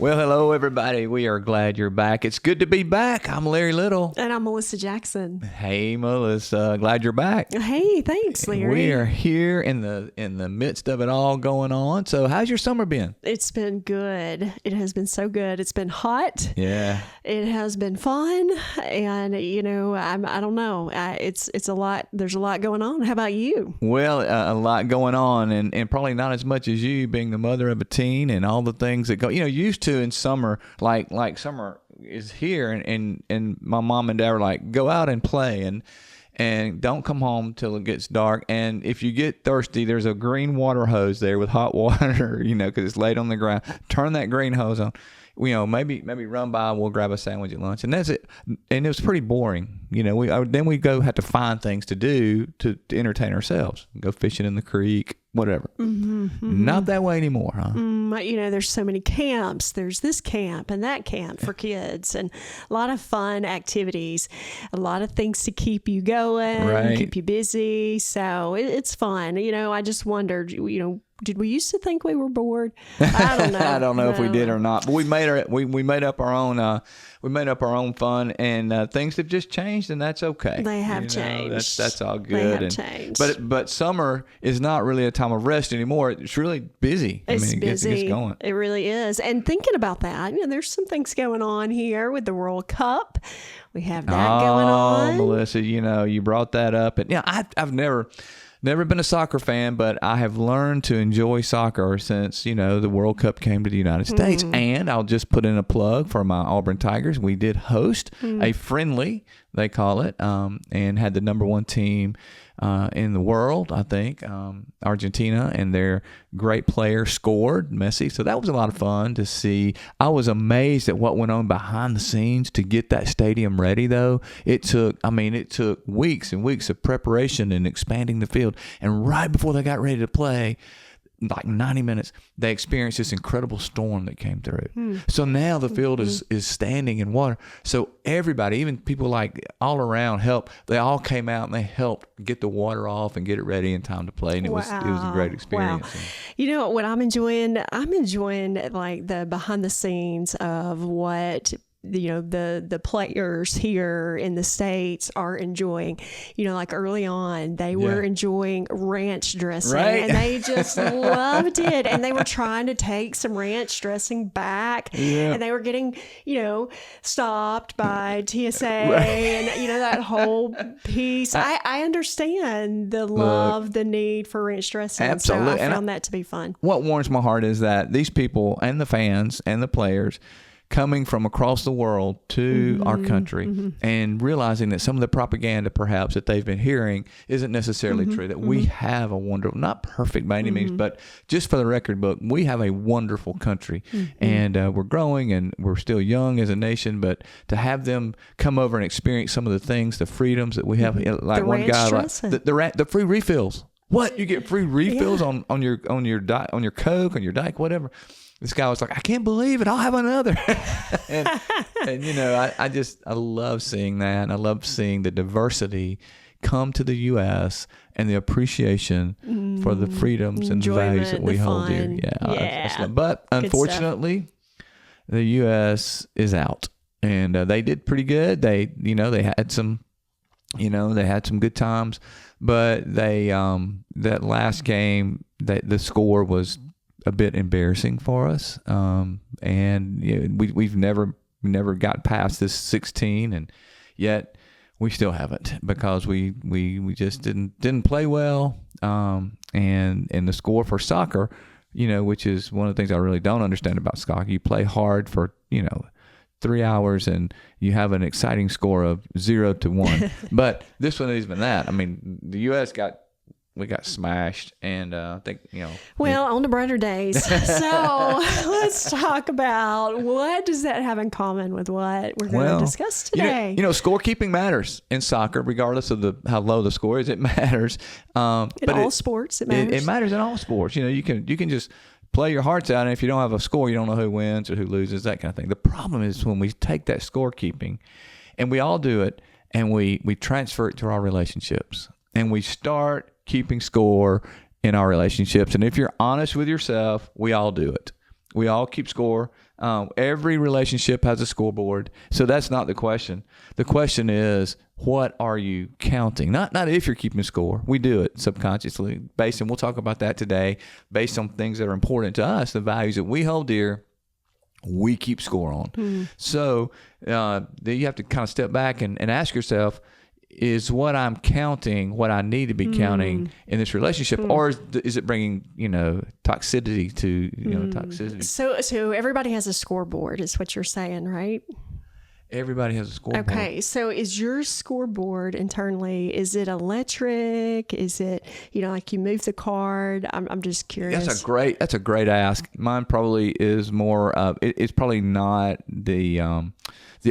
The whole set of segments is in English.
Well, hello, everybody. We are glad you're back. It's good to be back. I'm Larry Little. And I'm Melissa Jackson. Hey, Melissa. Glad you're back. Hey, thanks, Larry. We are here in the midst of it all going on. So how's your summer been? It's been good. It has been so good. It's been hot. Yeah. It has been fun. And, I don't know. It's a lot. There's a lot going on. How about you? Well, a lot going on and probably not as much as you being the mother of a teen and all the things that go, used to in summer, like summer is here and my mom and dad were like, go out and play and don't come home till it gets dark. And if you get thirsty, there's a green water hose there with hot water, because it's laid on the ground. Turn that green hose on. Maybe run by, we'll grab a sandwich at lunch, and that's it. And it was pretty boring. Then we go have to find things to do to entertain ourselves. Go fishing in the creek, whatever. Not that way anymore, huh? There's so many camps. There's this camp and that camp for kids, and a lot of fun activities, a lot of things to keep you going, right. Keep you busy. So it's fun. I just wondered, did we used to think we were bored? I don't know. I don't know if we did or not, but we made up our own fun, and things have just changed, and that's okay. They have changed. That's all good. They have changed. But summer is not really a time of rest anymore. It's really busy. It's busy. It gets going. It really is. And thinking about that, there's some things going on here with the World Cup. We have that going on. Melissa, you brought that up, and I've never been a soccer fan, but I have learned to enjoy soccer since, the World Cup came to the United States. And I'll just put in a plug for my Auburn Tigers. We did host a friendly, they call it, and had the number one team in the world, I think, Argentina, and their great player scored, Messi. So that was a lot of fun to see. I was amazed at what went on behind the scenes to get that stadium ready, though. It took weeks and weeks of preparation and expanding the field. And right before they got ready to play, like 90 minutes, they experienced this incredible storm that came through. So now the field is standing in water. So everybody, even people like all around, they all came out and they helped get the water off and get it ready in time to play. And it was a great experience. Wow. What I'm enjoying like the behind the scenes of what the players here in the States are enjoying. Like early on, they were enjoying ranch dressing, right? And they just loved it. And they were trying to take some ranch dressing back, and they were getting, stopped by TSA, and that whole piece. I understand the love, the need for ranch dressing. Absolutely, so I found that to be fun. What warms my heart is that these people and the fans and the players coming from across the world to our country and realizing that some of the propaganda perhaps that they've been hearing isn't necessarily true, that we have a wonderful, not perfect by any means, but just for the record book, we have a wonderful country, and we're growing and we're still young as a nation, but to have them come over and experience some of the things, the freedoms that we have, like the one guy, like the free refills. What? You get free refills on your Coke, on your Dyke, whatever. This guy was like, I can't believe it. I'll have another. and I love seeing that. And I love seeing the diversity come to the U.S. and the appreciation for the freedoms and the values that we hold dear. Yeah. But unfortunately, the U.S. is out, and they did pretty good. They had some, they had some good times, but they that last game, the score was a bit embarrassing for us, and we've never got past this 16, and yet we still haven't, because we just didn't play well, and the score for soccer, which is one of the things I really don't understand about soccer. You play hard for 3 hours and you have an exciting score of 0-1, but this one isn't even that. I mean, the U.S. we got smashed, and I think, Well, on to brighter days. So let's talk about what does that have in common with what we're going to discuss today. Scorekeeping matters in soccer, regardless of how low the score is. It matters. In all sports, it matters. It matters in all sports. You can just play your hearts out, and if you don't have a score, you don't know who wins or who loses, that kind of thing. The problem is when we take that scorekeeping, and we all do it, and we transfer it to our relationships, and we start keeping score in our relationships. And if you're honest with yourself, we all do it. We all keep score. Every relationship has a scoreboard. So that's not the question. The question is, what are you counting? Not if you're keeping score. We do it subconsciously based, and we'll talk about that today, based on things that are important to us, the values that we hold dear, we keep score on. So you have to kind of step back and ask yourself, is what I'm counting what I need to be counting in this relationship, or is it bringing toxicity to toxicity? So everybody has a scoreboard, is what you're saying, right? Everybody has a scoreboard. Okay, so is your scoreboard internally? Is it electric? Is it like you move the card? I'm just curious. That's a great ask. Mine probably is more. It's probably not the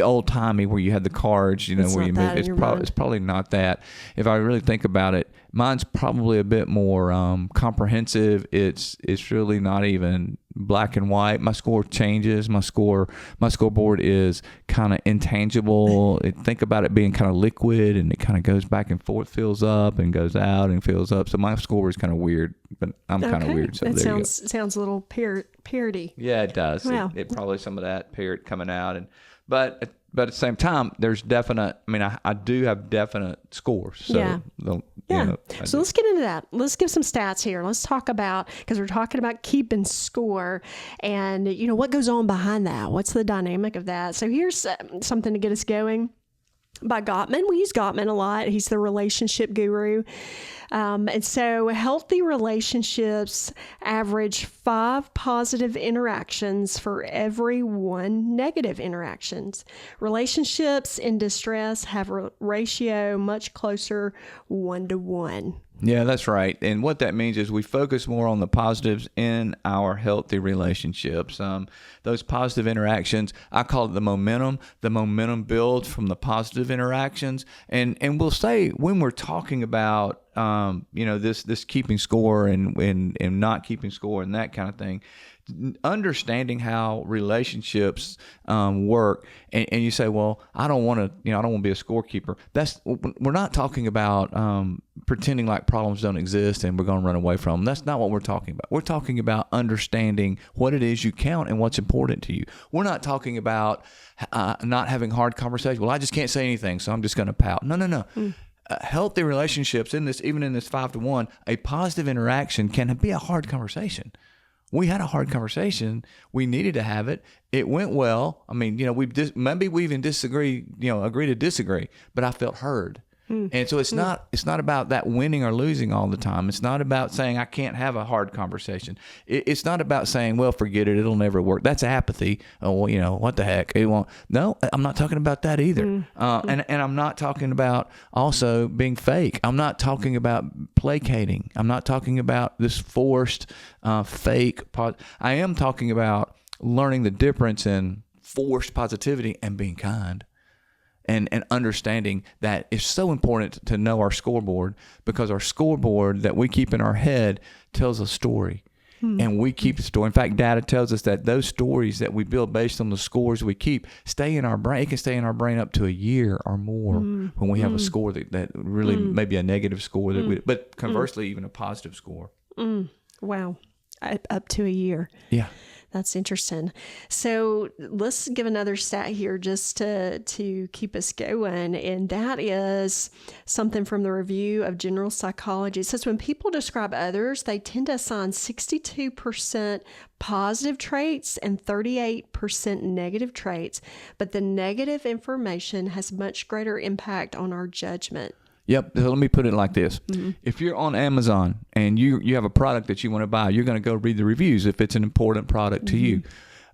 old timey where you had the cards, where you move. It's probably not that. If I really think about it, mine's probably a bit more comprehensive. It's really not even black and white. My score changes. My scoreboard is kind of intangible. Think about it being kind of liquid, and it kind of goes back and forth, fills up and goes out and fills up. So my score is kind of weird, but I'm kind of weird. So that there sounds a little parody. Yeah, it does. Wow. It probably some of that parrot coming out, but at the same time, there's definite. I mean, I do have definite scores. So yeah. So let's get into that. Let's give some stats here. Let's talk about, because we're talking about keeping score, and what goes on behind that. What's the dynamic of that? So here's something to get us going. By Gottman. We use Gottman a lot. He's the relationship guru. And so healthy relationships average 5 positive interactions for every 1 negative interactions. Relationships in distress have a ratio much closer 1-to-1. Yeah, that's right. And what that means is we focus more on the positives in our healthy relationships. Those positive interactions, I call it the momentum. The momentum builds from the positive interactions. And we'll say when we're talking about this keeping score and not keeping score and that kind of thing, understanding how relationships work, and you say, well, I don't want to be a scorekeeper. We're not talking about pretending like problems don't exist and we're going to run away from them. That's not what we're talking about. We're talking about understanding what it is you count and what's important to you. We're not talking about not having hard conversations. Well, I just can't say anything, so I'm just going to pout. No. Healthy relationships, even in this 5-to-1, a positive interaction can be a hard conversation. We had a hard conversation. We needed to have it. It went well. I mean, maybe we even agree to disagree, but I felt heard. And so it's not about that winning or losing all the time. It's not about saying I can't have a hard conversation. It's not about saying, well, forget it, it'll never work. That's apathy. Oh, well, what the heck? It won't. No, I'm not talking about that either. And I'm not talking about also being fake. I'm not talking about placating. I'm not talking about this forced fake. I am talking about learning the difference in forced positivity and being kind. And understanding that it's so important to know our scoreboard, because our scoreboard that we keep in our head tells a story. And we keep the story. In fact, data tells us that those stories that we build based on the scores we keep stay in our brain. It can stay in our brain up to a year or more when we have a score that really maybe a negative score, but conversely, even a positive score. Wow. Up to a year. Yeah. That's interesting. So let's give another stat here just to keep us going. And that is something from the Review of General Psychology. It says when people describe others, they tend to assign 62% positive traits and 38% negative traits. But the negative information has much greater impact on our judgment. Yep. So let me put it like this. If you're on Amazon and you have a product that you want to buy, you're going to go read the reviews if it's an important product to you.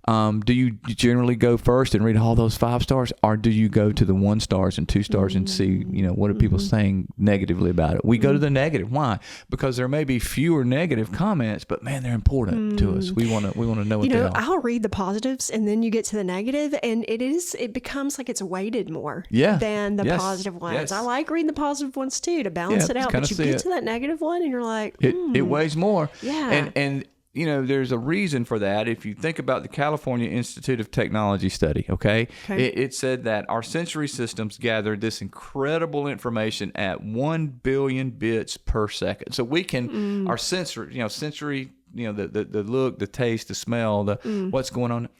Do you generally go first and read all those 5 stars, or do you go to the 1 stars and 2 stars and see, what are people saying negatively about it? We go to the negative. Why? Because there may be fewer negative comments, but man, they're important to us. We want to know what they are. I'll read the positives and then you get to the negative, and it becomes like it's weighted more than the positive ones. Yes. I like reading the positive ones too to balance it out, but you get to that negative one and you're like, it weighs more. Yeah. And there's a reason for that. If you think about the California Institute of Technology study, okay? It said that our sensory systems gather this incredible information at 1 billion bits per second. So we can, our sensory, the look, the taste, the smell, what's going on.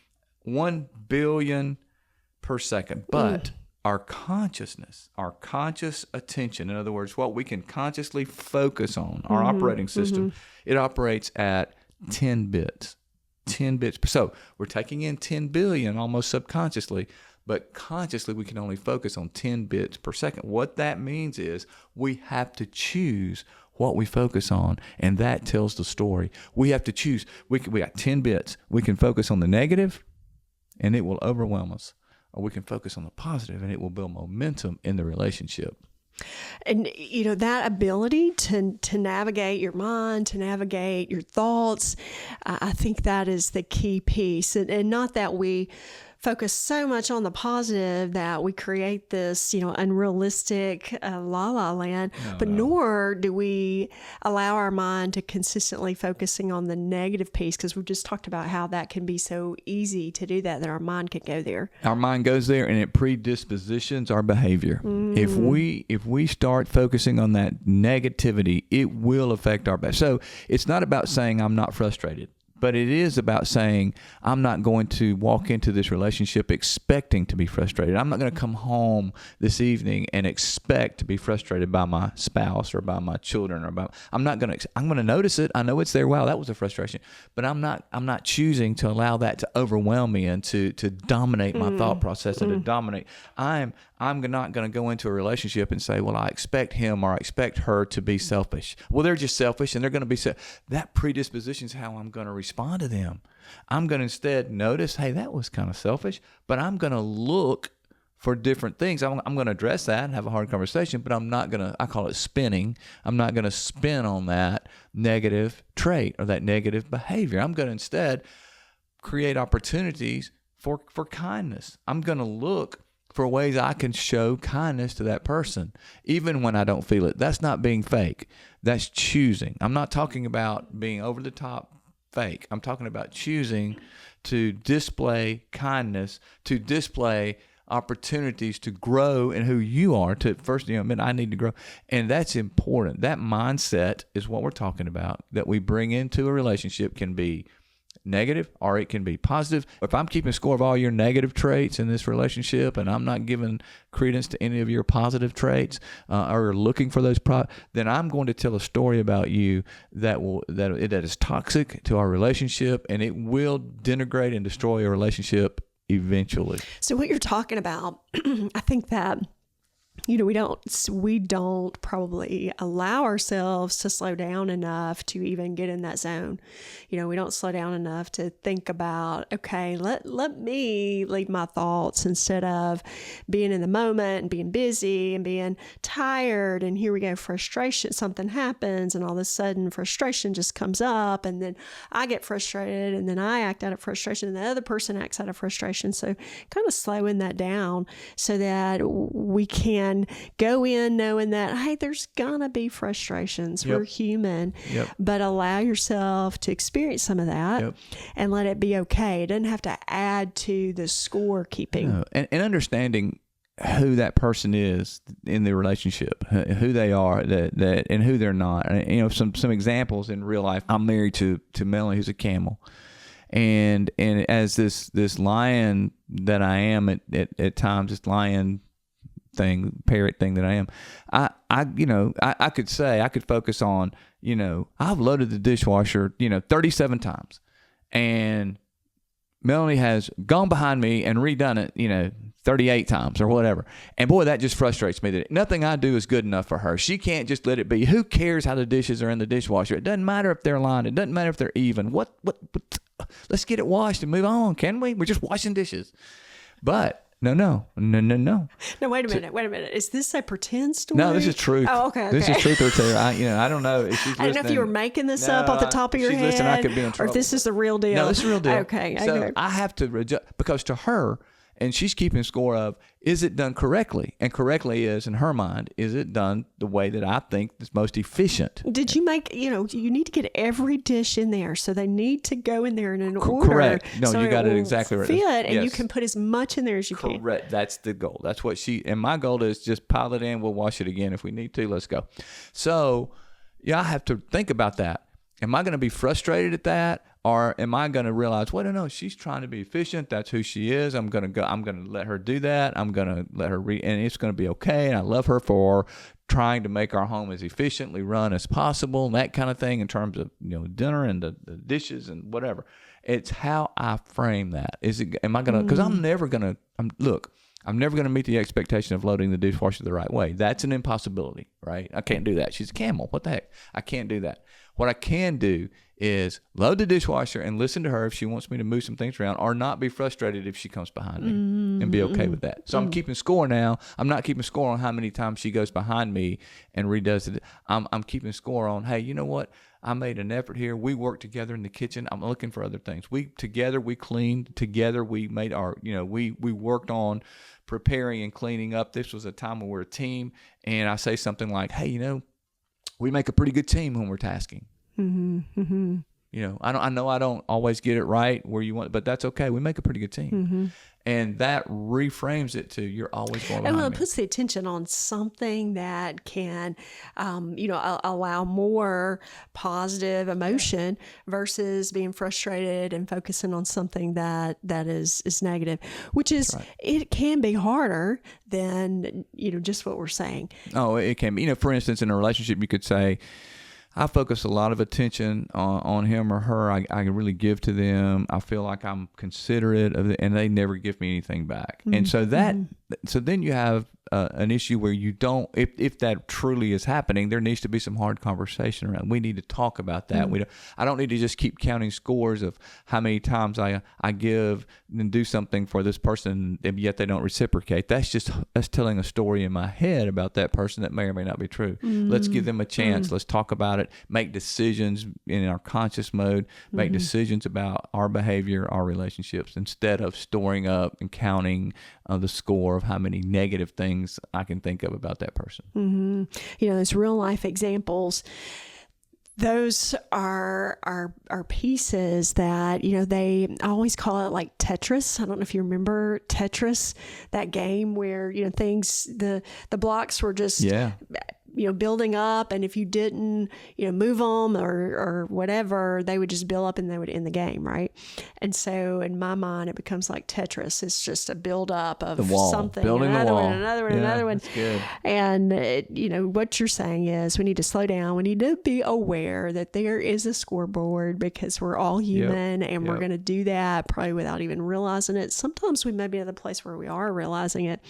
1 billion per second. But our consciousness, our conscious attention, in other words, what we can consciously focus on, our operating system, it operates at 10 bits. 10 bits. So we're taking in 10 billion almost subconsciously, but consciously we can only focus on 10 bits per second. What that means is we have to choose what we focus on, and that tells the story. We have to choose. We got 10 bits. We can focus on the negative, and it will overwhelm us. Or we can focus on the positive, and it will build momentum in the relationship. And, that ability to navigate your mind, to navigate your thoughts, I think that is the key piece. And not that we focus so much on the positive that we create this, unrealistic la-la land, nor do we allow our mind to consistently focusing on the negative piece, because we've just talked about how that can be so easy to do that our mind can go there. Our mind goes there, and it predispositions our behavior. If we start focusing on that negativity, it will affect our behavior. So it's not about saying I'm not frustrated. But it is about saying, I'm not going to walk into this relationship expecting to be frustrated. I'm not going to come home this evening and expect to be frustrated by my spouse or by my children I'm going to notice it. I know it's there. Wow, that was a frustration. But I'm not choosing to allow that to overwhelm me and to dominate my thought process and to dominate. I'm not going to go into a relationship and say, well, I expect him or I expect her to be selfish. Well, they're just selfish and they're going to be that predispositions how I'm going to respond to them. I'm going to instead notice, hey, that was kind of selfish, but I'm going to look for different things. I'm going to address that and have a hard conversation, but I'm not going to, I call it spinning. I'm not going to spin on that negative trait or that negative behavior. I'm going to instead create opportunities for kindness. I'm going to look for ways I can show kindness to that person, even when I don't feel it. That's not being fake. That's choosing. I'm not talking about being over the top fake. I'm talking about choosing to display kindness, to display opportunities to grow in who you are. To first, I need to grow. And that's important. That mindset is what we're talking about, that we bring into a relationship. Can be negative or it can be positive. If I'm keeping score of all your negative traits in this relationship and I'm not giving credence to any of your positive traits or looking for those, then I'm going to tell a story about you that is toxic to our relationship, and it will denigrate and destroy a relationship eventually. So what you're talking about, I think that we don't probably allow ourselves to slow down enough to even get in that zone. We don't slow down enough to think about, okay, let me lead my thoughts instead of being in the moment and being busy and being tired. And here we go, frustration, something happens and all of a sudden frustration just comes up, and then I get frustrated and then I act out of frustration and the other person acts out of frustration. So kind of slowing that down so that we can go in knowing that, hey, there's gonna be frustrations. Yep. We're human. Yep. But allow yourself to experience some of that and let it be okay. It doesn't have to add to the score keeping. No. And understanding who that person is in the relationship, who they are, that and who they're not. Some examples in real life. I'm married to Melanie, who's a camel. And as this lion that I am at times, this lion parrot thing that I am, I could focus on, I've loaded the dishwasher, 37 times, and Melanie has gone behind me and redone it, 38 times or whatever. And boy, that just frustrates me that nothing I do is good enough for her. She can't just let it be. Who cares how the dishes are in the dishwasher? It doesn't matter if they're lined. It doesn't matter if they're even. What let's get it washed and move on. Can we? We're just washing dishes. But No. No, wait a minute. Is this a pretend story? No, this is truth. Oh, okay. This is truth or terror. I don't know if she's listening. I don't know if you were making this up off the top of your head. Listening, I could be in trouble. Or if this is the real deal. No, this is the real deal. Okay. So I have to adjust, because to her, and she's keeping score of, is it done correctly? And correctly is, in her mind, is it done the way that I think is most efficient? Did you make, you need to get every dish in there. So they need to go in there in an order. Correct. No, so you got it exactly right. Fit, and you can put as much in there as you can. Correct. That's the goal. That's what and my goal is just pile it in. We'll wash it again if we need to. Let's go. So, I have to think about that. am I going to be frustrated at that? Or am I going to realize, well, no, she's trying to be efficient. That's who she is. I'm going to let her do that. I'm going to let her and it's going to be okay. And I love her for trying to make our home as efficiently run as possible and that kind of thing in terms of, dinner and the dishes and whatever. It's how I frame that. Am I going to, because I'm never going to meet the expectation of loading the dishwasher the right way. That's an impossibility, right? I can't do that. She's a camel. What the heck? I can't do that. What I can do is load the dishwasher and listen to her if she wants me to move some things around, or not be frustrated if she comes behind me and be okay with that. So I'm keeping score now. I'm not keeping score on how many times she goes behind me and redoes it. I'm keeping score on, hey, you know what? I made an effort here. We worked together in the kitchen. I'm looking for other things. We cleaned together. We made we worked on preparing and cleaning up. This was a time when we're a team. And I say something like, hey, we make a pretty good team when we're tasking. Mm-hmm, mm-hmm. I know I don't always get it right where you want, but that's okay. We make a pretty good team. Mm-hmm. And that reframes it to you're always going behind me. It puts the attention on something that can, allow more positive emotion versus being frustrated and focusing on something that is negative, which is, right. It can be harder than, just what we're saying. Oh, it can be. For instance, in a relationship, you could say, I focus a lot of attention on him or her. I really give to them. I feel like I'm considerate of it, and they never give me anything back. Mm-hmm. And so then you have an issue where you don't. If that truly is happening, there needs to be some hard conversation around. We need to talk about that. Mm-hmm. I don't need to just keep counting scores of how many times I give and do something for this person, and yet they don't reciprocate. That's telling a story in my head about that person that may or may not be true. Mm-hmm. Let's give them a chance. Mm-hmm. Let's talk about it. Make decisions in our conscious mode. Make decisions about our behavior, our relationships, instead of storing up and counting the score of how many negative things I can think of about that person. Mm-hmm. Those real life examples. Those are pieces that, I always call it like Tetris. I don't know if you remember Tetris, that game where, the blocks were just, building up. And if you didn't, move them or whatever, they would just build up and they would end the game. Right. And so in my mind, it becomes like Tetris. It's just a build up of something, building another one, another one. That's good. And, what you're saying is we need to slow down. We need to be aware that there is a scoreboard because we're all human and we're going to do that probably without even realizing it. Sometimes we may be at a place where we are realizing it,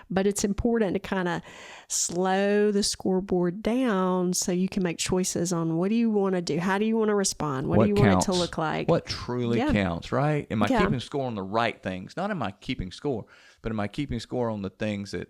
but it's important to kind of slow the scoreboard down so you can make choices on what do you want to do? How do you want to respond? What do you want it to look like? What truly counts, right? Am I keeping score on the right things? Not am I keeping score, but am I keeping score on the things that,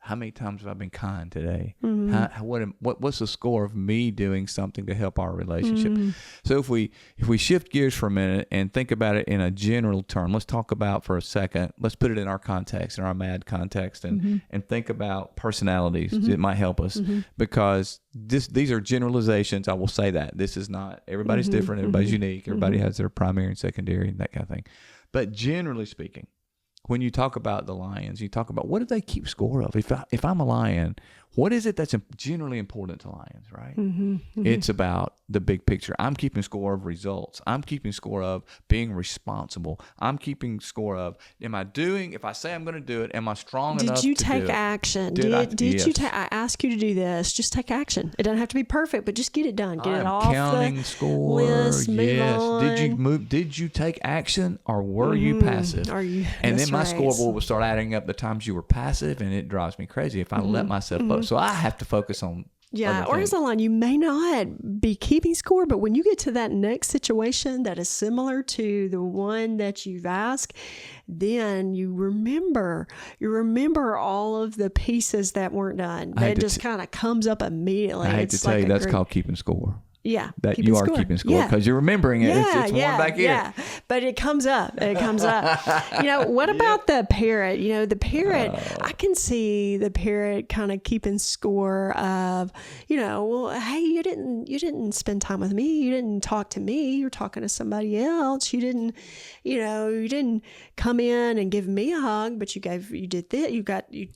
how many times have I been kind today? Mm-hmm. What's the score of me doing something to help our relationship? Mm-hmm. So if we shift gears for a minute and think about it in a general term, let's talk about for a second, let's put it in our context, in our MAD context, and think about personalities. It might help us because these are generalizations. I will say that. This is not, everybody's different, everybody's unique, everybody has their primary and secondary and that kind of thing. But generally speaking, when you talk about the lions, you talk about what do they keep score of? If I'm a lion, what is it that's generally important to lions, right? It's about the big picture. I'm keeping score of results. I'm keeping score of being responsible. I'm keeping score of, if I say I'm going to do it, am I strong enough to do it? Did you take action? I ask you to do this. Just take action. It doesn't have to be perfect, but just get it done. Get it off counting score. List, move on. Did you take action or were you passive? And then my scoreboard will start adding up the times you were passive, and it drives me crazy if I let myself up. So I have to focus on or as a line, you may not be keeping score, but when you get to that next situation that is similar to the one that you've asked, then you remember all of the pieces that weren't done. That just kind of comes up immediately. I hate to tell you, that's called keeping score. Yeah. That you are keeping score because you're remembering it. It's one back here. Yeah. But it comes up. What about the parrot? The parrot, I can see the parrot kind of keeping score of, hey, you didn't spend time with me. You didn't talk to me. You're talking to somebody else. You didn't come in and give me a hug, but you did this.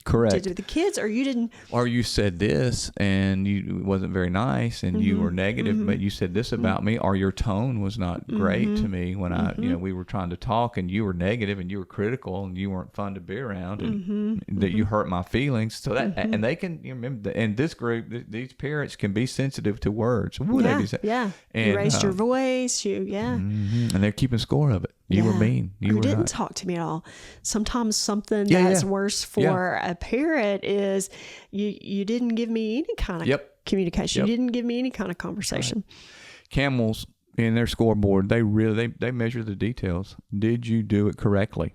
Correct. Did it with the kids, or you didn't. Or you said this and it wasn't very nice and you were negative but you said this about me, or your tone was not great to me when we were trying to talk, and you were negative and you were critical and you weren't fun to be around, and that you hurt my feelings. So that, and they can, you remember, in this group, these parents can be sensitive to words. What would they be saying? Yeah. And, you raised your voice. and they're keeping score of it. You were mean. You didn't talk to me at all. Sometimes something that's worse for a parent is you didn't give me any kind of communication. You didn't give me any kind of conversation. Right. Camels in their scoreboard, they measure the details. Did you do it correctly?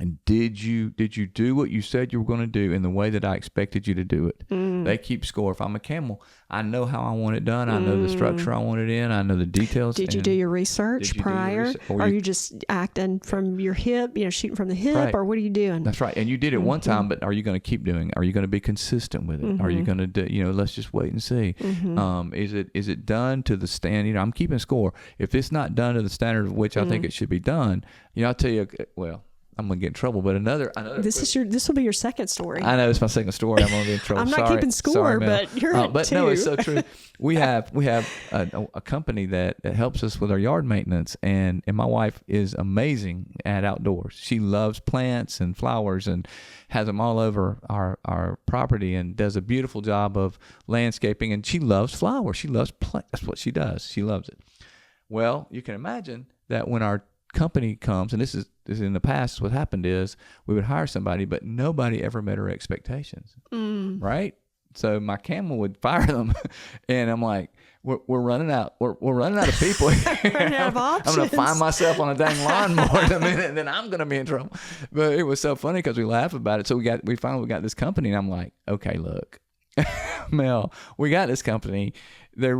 And did you do what you said you were going to do in the way that I expected you to do it? They keep score. If I'm a camel, I know how I want it done. I know the structure I want it in. I know the details. Did you do your research prior? Or are you just acting from your hip, shooting from the hip? Right. Or what are you doing? That's right. And you did it one time, but are you going to keep doing it? Are you going to be consistent with it? Are you going to do, let's just wait and see. Is it done to the standard? I'm keeping score. If it's not done to the standard of which I think it should be done, I'll tell you, I'm gonna get in trouble. But another. This will be your second story. I know it's my second story. I'm gonna get in trouble. I'm not keeping score, but you're but no, it's so true. We have a company that helps us with our yard maintenance, and my wife is amazing at outdoors. She loves plants and flowers and has them all over our property, and does a beautiful job of landscaping. And she loves flowers. She loves plants. That's what she does. She loves it. Well, you can imagine that when our company comes, and this is in the past, what happened is we would hire somebody, but nobody ever met our expectations, right? So my camel would fire them, and I'm like, we're running out. We're running out of people. Running out of options. I'm gonna find myself on a dang lawnmower in a minute, and then I'm gonna be in trouble. But it was so funny because we laugh about it. So we finally got this company, and I'm like, okay, look, Mel, we got this company. They're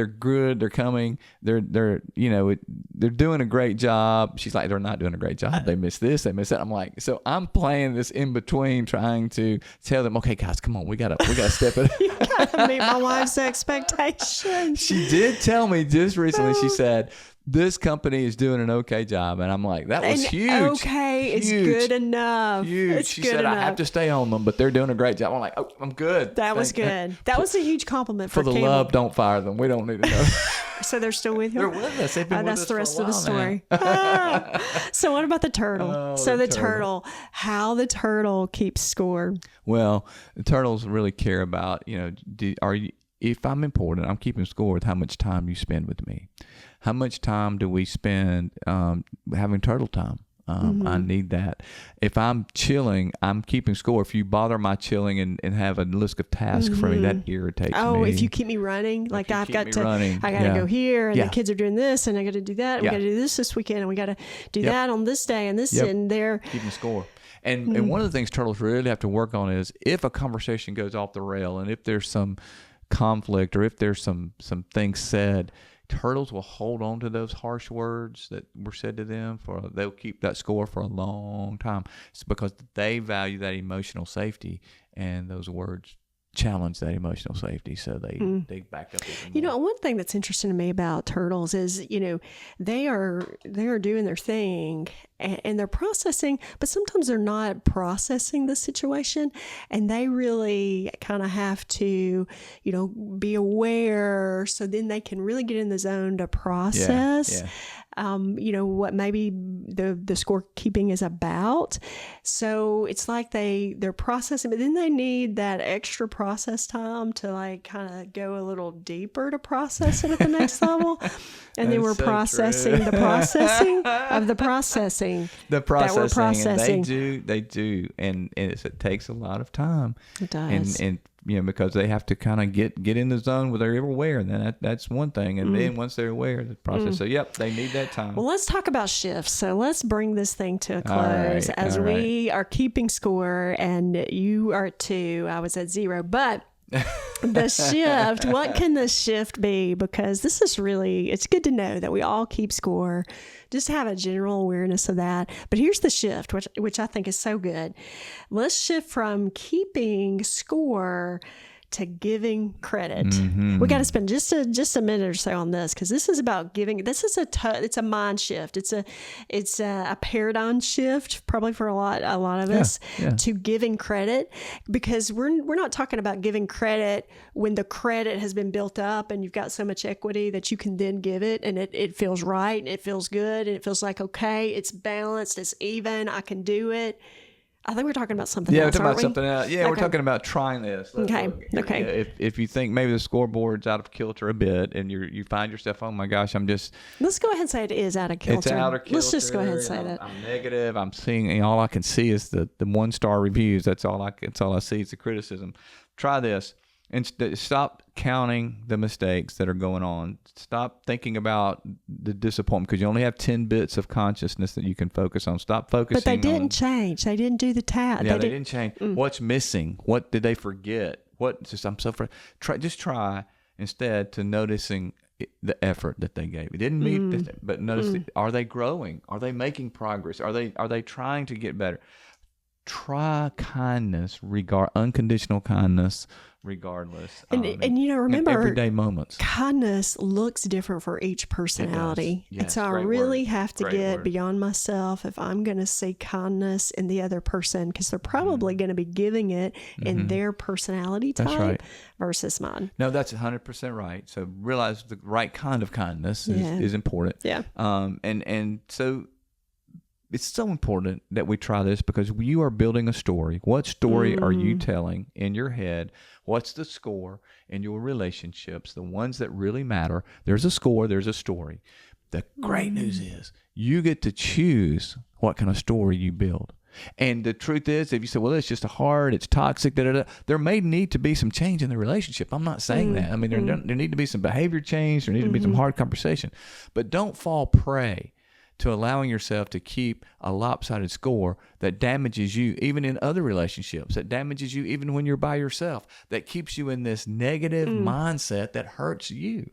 good. They're coming. They're doing a great job. She's like, they're not doing a great job. They miss this. They miss that. I'm like, so I'm playing this in between, trying to tell them, okay, guys, come on, we gotta step it. You gotta meet my wife's expectations. She did tell me just recently. She said, this company is doing an okay job. And I'm like, that was huge. Okay, huge. It's good enough. Huge. She said, I have to stay on them, but they're doing a great job. I'm like, oh, I'm good. That was good. That was a huge compliment for the Campbell. love, don't fire them. We don't need to know. So they're still with you? They're with us. They've been with us the rest for a of the while story. So what about the turtle? The turtle. How the turtle keeps score. Well, the turtles really care about, if I'm important, I'm keeping score with how much time you spend with me. How much time do we spend having turtle time? I need that. If I'm chilling, I'm keeping score. If you bother my chilling and have a list of tasks for me, that irritates me. Oh, if you keep me running, like I got to go here, and the kids are doing this, and I got to do that. And we got to do this weekend, and we got to do that on this day, and this, and there. Keeping score. And one of the things turtles really have to work on is if a conversation goes off the rail, and if there's some conflict, or if there's some things said, turtles will hold on to those harsh words that were said to them. They'll keep that score for a long time. It's because they value that emotional safety, and those words challenge that emotional safety. So they back up even more. One thing that's interesting to me about turtles is, they are doing their thing and they're processing, but sometimes they're not processing the situation, and they really kind of have to, be aware, so then they can really get in the zone to process. What maybe the scorekeeping is about. So it's like they're processing, but then they need that extra process time to kind of go a little deeper to process it at the next level. And then we're processing the processing of the processing. The processing. That we're processing. And they do. And it takes a lot of time. It does. And because they have to kind of get in the zone where they're aware, and then that's one thing. And then once they're aware, the process. So they need that time. Well, let's talk about shifts. So let's bring this thing to a close as we are keeping score, and you are at 2, I was at 0, but the shift, what can the shift be? Because this is really, it's good to know that we all keep score, just have a general awareness of that. But here's the shift, which I think is so good. Let's shift from keeping score to giving credit. Mm-hmm. We got to spend just a minute or so on this, because this is about giving. This is it's a mind shift. It's a paradigm shift, probably for a lot of us, to giving credit, because we're not talking about giving credit when the credit has been built up and you've got so much equity that you can then give it, and it feels right, and it feels good, and it feels like, okay, it's balanced, it's even, I can do it. I think we're talking about something else. Yeah, we're talking about something else. Yeah, okay. We're talking about trying this. Okay. If you think maybe the scoreboard's out of kilter a bit, and you find yourself, oh my gosh, let's go ahead and say it is out of kilter. It's out of kilter. Let's just go ahead and say that. I'm negative. I'm seeing, all I can see is the 1-star reviews. That's all I see is the criticism. Try this. And stop counting the mistakes that are going on. Stop thinking about the disappointment, because you only have 10 bits of consciousness that you can focus on. Stop focusing on... But they didn't change. They didn't do the task. Yeah, they didn't change. What's missing? What did they forget? I'm so frustrated. Just try instead to noticing the effort that they gave. It didn't meet, but notice, are they growing? Are they making progress? Are they trying to get better? Try kindness, unconditional kindness, regardless. And remember, in everyday moments. Kindness looks different for each personality. Yes, and so I really have to get beyond myself if I'm going to see kindness in the other person, because they're probably going to be giving it in their personality type versus mine. No, that's 100% right. So realize the right kind of kindness is important. Yeah. And so it's so important that we try this, because you are building a story. What story are you telling in your head? What's the score in your relationships, the ones that really matter? There's a score, there's a story. The great news is you get to choose what kind of story you build. And the truth is, if you say, well, it's just hard, it's toxic, there may need to be some change in the relationship. I'm not saying that. I mean, there need to be some behavior change. There need to be some hard conversation. But don't fall prey to allowing yourself to keep a lopsided score that damages you even in other relationships, that damages you even when you're by yourself, that keeps you in this negative mindset that hurts you.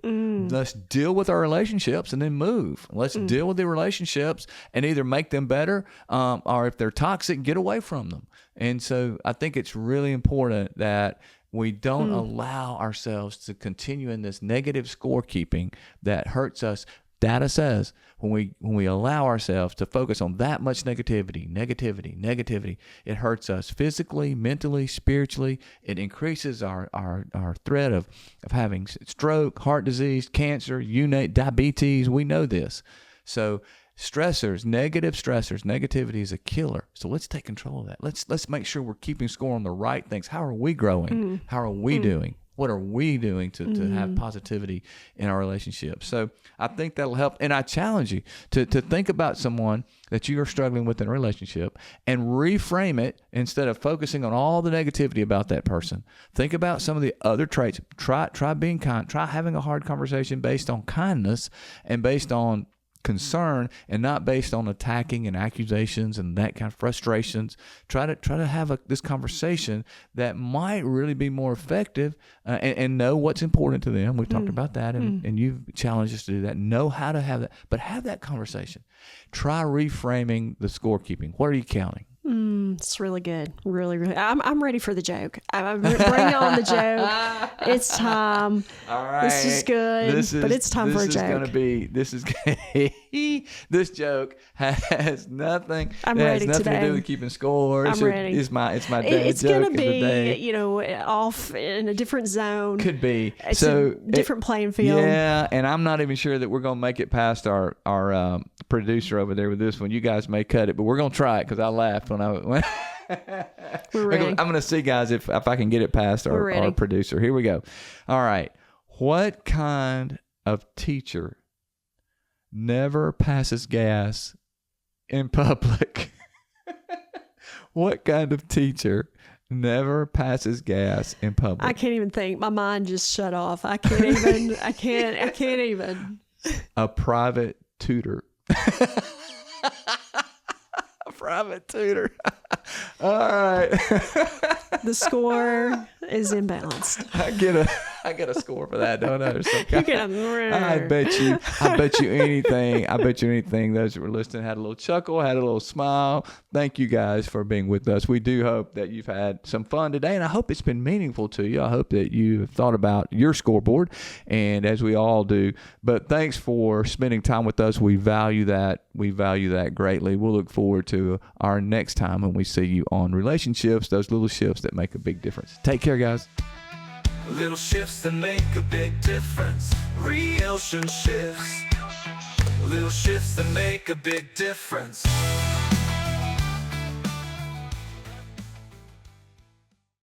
Let's deal with our relationships and then move. Let's deal with the relationships and either make them better, or if they're toxic, get away from them. And so I think it's really important that we don't allow ourselves to continue in this negative scorekeeping that hurts us. Data says when we allow ourselves to focus on that much negativity, it hurts us physically, mentally, spiritually. It increases our threat of having stroke, heart disease, cancer, diabetes. We know this. So negative stressors, negativity is a killer. So let's take control of that. Let's make sure we're keeping score on the right things. How are we growing? How are we doing? What are we doing to have positivity in our relationship? So I think that'll help. And I challenge you to think about someone that you are struggling with in a relationship and reframe it instead of focusing on all the negativity about that person. Think about some of the other traits. Try being kind. Try having a hard conversation based on kindness and based on concern, and not based on attacking and accusations and that kind of frustrations. Try to have this conversation that might really be more effective, and know what's important to them. We've talked about that, and you've challenged us to do that. Know how to have that, but have that conversation. Try reframing the scorekeeping. What are you counting? It's really good. Really, really. I'm ready for the joke. Bring on the joke. It's time. All right. This is good, but it's time for a joke. This joke has nothing. I'm ready nothing today. to do with keeping score. I'm ready. It's my dad It's joke gonna of the day. be, off in a different zone. Could be. It's a different playing field. Yeah, and I'm not even sure that we're gonna make it past our producer over there with this one. You guys may cut it, but we're gonna try it because I laughed when We're ready. I'm gonna see, guys, if I can get it past our producer. Here we go. All right. What kind of teacher never passes gas in public? What kind of teacher never passes gas in public? I can't even think. My mind just shut off. I can't even. I can't even. A private tutor. A private tutor. All right. The score is imbalanced. I got a score for that, don't I? Or some You kind. get a I bet you anything. Those that were listening had a little chuckle, had a little smile. Thank you guys for being with us. We do hope that you've had some fun today, and I hope it's been meaningful to you. I hope that you have thought about your scoreboard, and as we all do. But thanks for spending time with us. We value that. We value that greatly. We'll look forward to our next time when we see you on Relationships, those little shifts that make a big difference. Take care, guys. Little shifts that make a big difference. RelationShifts. Little shifts that make a big difference.